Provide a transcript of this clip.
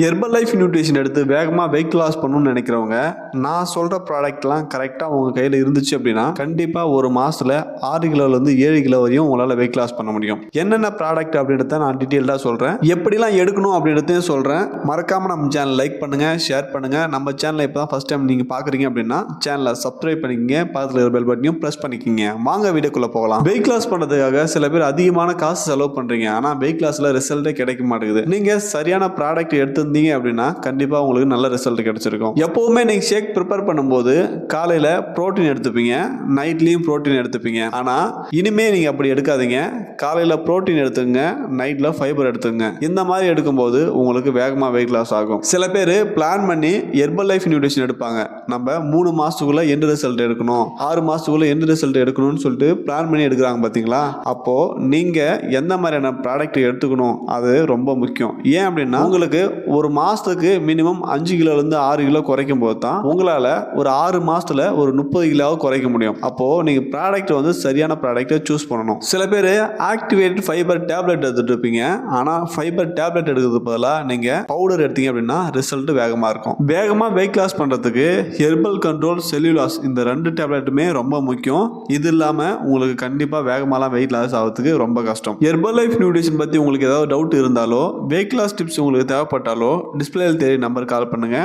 Herbal life nutrition எடுத்து வேகமாக weight loss பண்ணணும்னு நினைக்கிறவங்க நான் சொல்கிற ப்ராடக்ட்லாம் கரெக்டாக உங்கள் கையில் இருந்துச்சு அப்படின்னா கண்டிப்பாக ஒரு மாதத்தில் 6 கிலோலேருந்து 7 கிலோ வரையும் உங்களால் வெயிட் லாஸ் பண்ண முடியும். என்னென்ன ப்ராடக்ட் அப்படின்றத நான் டீட்டெயில்டாக சொல்கிறேன், எப்படிலாம் எடுக்கணும் அப்படின்றதையும் சொல்கிறேன். மறக்காமல் நம்ம சேனல் லைக் பண்ணுங்கள், ஷேர் பண்ணுங்கள். நம்ம சேனலை இப்போ தான் ஃபஸ்ட் டைம் நீங்கள் பார்க்குறீங்க அப்படின்னா சேனலை சப்ஸ்கிரைப் பண்ணிக்கங்க, பக்கத்தில் இருக்கிற பெல் பட்டனையும் ப்ரெஸ் பண்ணிக்கோங்க. வாங்க வீடியோக்குள்ளே போகலாம். வெயிட் லாஸ் பண்ணுறதுக்காக சில பேர் அதிகமான காசு செலவு பண்ணுறீங்க, ஆனால் வெயிட் லாஸில் ரிசல்ட்டே கிடைக்க மாட்டேங்குது. நீங்கள் சரியான ப்ராடக்ட் எடுத்து அப்படின்னா கண்டிப்பா உங்களுக்கு நல்ல ரிசல்ட் கிடைச்சிருக்கும். எப்பவுமே நீங்க ஷேக் ப்ரிப்பேர் பண்ணும்போது காலையில புரோட்டீன் எடுத்துப்பீங்க, நைட்லயும் புரோட்டீன் எடுத்துப்பீங்க. ஆனா இனிமே நீங்க அப்படி எடுக்காதீங்க. காலையில புரோட்டீன் எடுத்துங்க, நைட்ல ஃபைபர் எடுத்துங்க. இந்த மாதிரி எடுக்கும்போது உங்களுக்கு வேகமா வெயிட் லாஸ் ஆகும். சில பேர் பிளான் பண்ணி ஹெர்பல் லைஃப் நியூட்ரிஷன் எடுப்பாங்க. நம்ம 3 மாசத்துக்குள்ள எந்த ரிசல்ட் எடுக்கணும், 6 மாசத்துக்குள்ள எந்த ரிசல்ட் எடுக்கணும்னு சொல்லிட்டு பிளான் பண்ணி எடுக்கிறாங்க பாத்தீங்களா. அப்போ நீங்க எந்த மாதிரியான ப்ராடக்ட் எடுத்துக்கணும் அது ரொம்ப முக்கியம். ஏன் அப்படின்னா உங்களுக்கு ஒரு மாசத்துக்கு மினிமம் 5 கிலோலேருந்து 6 கிலோ குறைக்கும் போது தான் உங்களால் ஒரு 6 மாசத்துல ஒரு 30 கிலோவாக குறைக்க முடியும். அப்போ நீங்க ப்ராடக்ட் வந்து சரியான ப்ராடக்ட்டை சூஸ் பண்ணணும். சில பேர் ஆக்டிவேட்டட் ஃபைபர் டேப்லெட் எடுத்துட்டு இருப்பீங்க, ஆனால் ஃபைபர் டேப்லெட் எடுக்கிறது பதிலாக நீங்க பவுடர் எடுத்தீங்க அப்படின்னா ரிசல்ட் வேகமாக இருக்கும். வேகமாக வெயிட் லாஸ் பண்ணுறதுக்கு ஹெர்பல் கண்ட்ரோல் செல்லுலாஸ் இந்த 2 டேப்லெட்டுமே ரொம்ப முக்கியம். இது இல்லாமல் உங்களுக்கு கண்டிப்பாக வேகமாலாம் வெயிட் லாஸ் ஆகிறதுக்கு ரொம்ப கஷ்டம். ஹெர்பல் லைஃப் நியூட்ரிஷன் பற்றி உங்களுக்கு ஏதாவது டவுட் இருந்தாலோ வெயிட் லாஸ் டிப்ஸ் உங்களுக்கு தேவைப்பட்டாலோ டிஸ்பிளேல தெரிய நம்பர் கால் பண்ணுங்க.